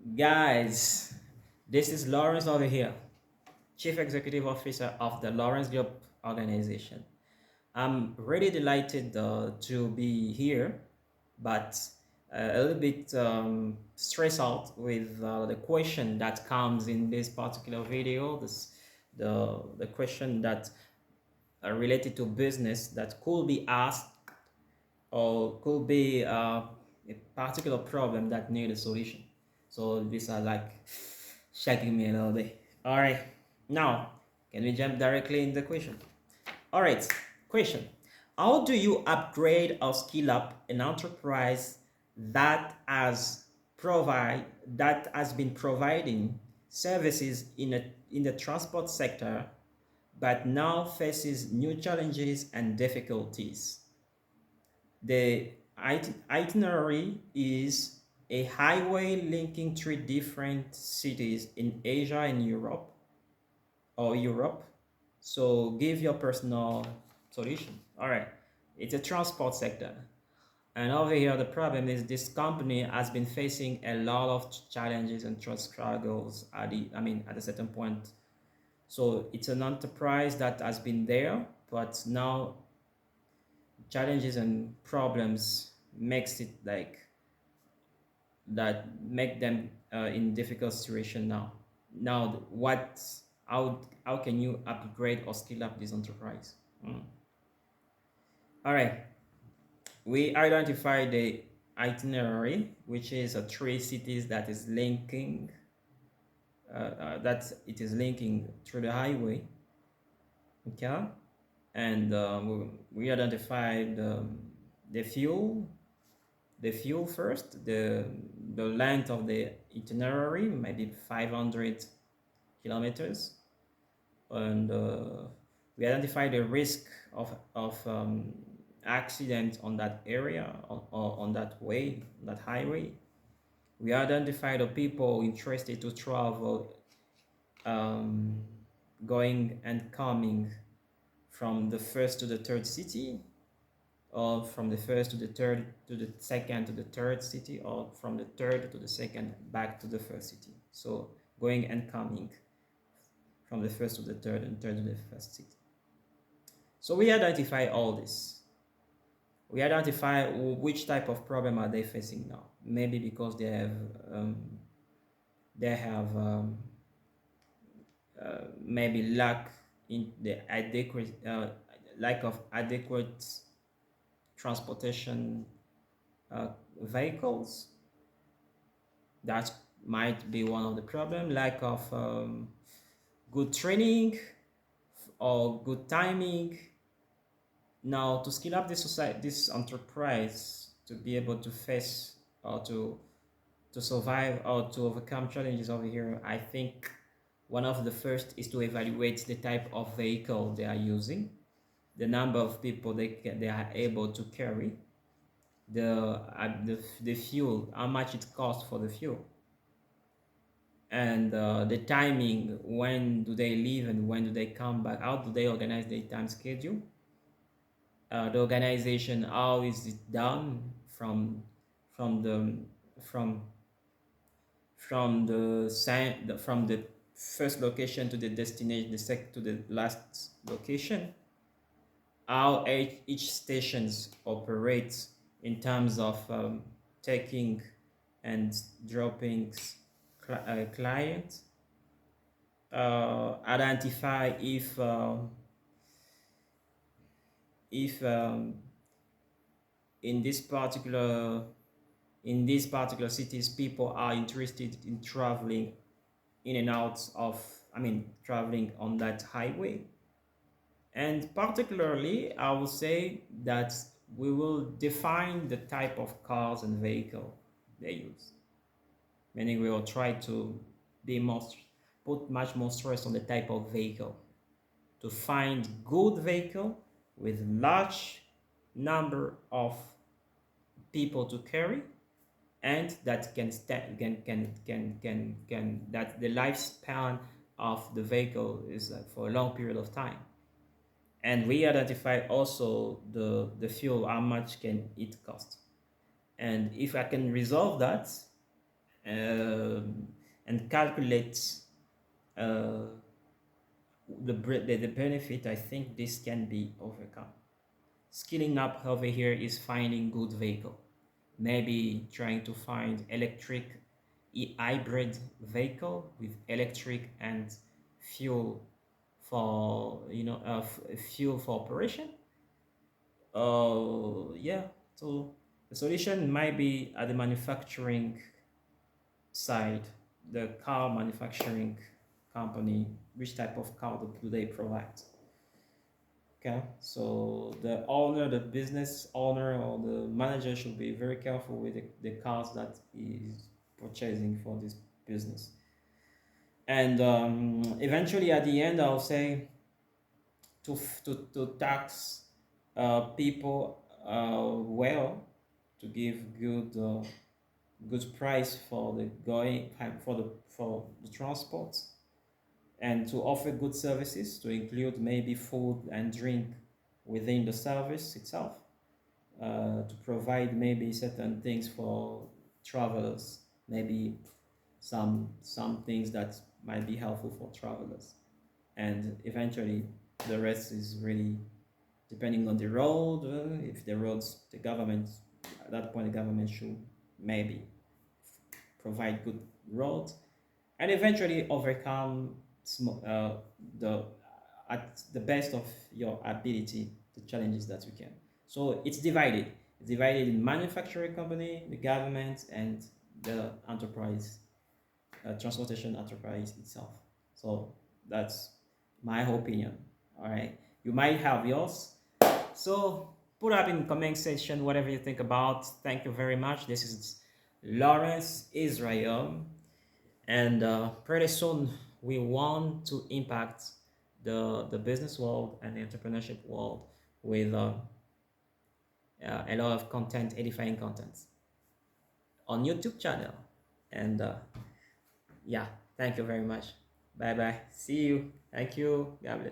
Guys, this is Lawrence over here, Chief Executive Officer of the Lawrence Group Organization. I'm really delighted to be here, but a little bit stressed out with the question that comes in this particular video. The question that are related to business that could be asked or could be a particular problem that need a solution. So these are like shaking me a little bit. All right, now can we jump directly in the question? All right, question: how do you upgrade or skill up an enterprise that has been providing services in the transport sector, but now faces new challenges and difficulties? The itinerary is a highway linking three different cities in Asia and Europe. So give your personal solution. All right. It's a transport sector. And over here, the problem is this company has been facing a lot of challenges and trust struggles at a certain point. So it's an enterprise that has been there, but now challenges and problems makes it like that make them in difficult situation now. Now, how can you upgrade or skill up this enterprise? Mm. All right, we identify the itinerary, which is a three cities that is linking that it is linking through the highway. Okay, and we identified the fuel first, the length of the itinerary, maybe 500 kilometers, and we identify the risk of accident on that area, or on that way, that highway. We identify the people interested to travel, um, going and coming from the first to the third city, or from the first to the third to the second to the third city, or from the third to the second back to the first city. So going and coming from the first to the third and third to the first city. So we identify all this. We identify which type of problem are they facing now. Maybe because um, they have maybe lack of adequate transportation uh, vehicles. That might be one of the problem. Lack of good training or good timing. Now, to scale up this enterprise to be able to face or to survive or to overcome challenges over here, I think one of the first is to evaluate the type of vehicle they are using, the number of people they are able to carry, the fuel, how much it costs for the fuel, and the timing, when do they leave and when do they come back, how do they organize their time schedule, the organization, how is it done from the from from the first location to the destination, to the last location, how each stations operates in terms of taking and dropping clients, identify if in this particular in these particular cities people are interested in traveling in and out of, traveling on that highway. And particularly, I will say that we will define the type of cars and vehicle they use, meaning we will try to be put much more stress on the type of vehicle, to find good vehicle with large number of people to carry, and that can stand can that the lifespan of the vehicle is for a long period of time. And we identify also the fuel, how much can it cost. And if I can resolve that, and calculate uh, the benefit, I think this can be overcome. Skilling up over here is finding good vehicle. Maybe trying to find electric hybrid vehicle with electric and fuel for fuel for operation. Yeah. So the solution might be at the manufacturing side, the car manufacturing company. Which type of car do they provide? Okay, so the owner, the business owner, or the manager should be very careful with the cars that is purchasing for this business. And eventually, at the end, I'll say to tax people well, to give good price for the going for the transport, and to offer good services, to include maybe food and drink within the service itself, to provide maybe certain things for travelers, maybe some things that might be helpful for travelers, and eventually the rest is really depending on the road. If the roads, the government, at that point the government should maybe provide good roads, and eventually overcome the at the best of your ability the challenges that you can. So it's divided in manufacturing company, the government, and the enterprise, transportation enterprise itself. So that's my opinion. All right, you might have yours, so put up in the comment section whatever you think about. Thank you very much. This is Lawrence Israel, and pretty soon we want to impact the business world and the entrepreneurship world with a lot of content, edifying content on YouTube channel. And yeah, thank you very much. Bye bye, see you, thank you, God bless.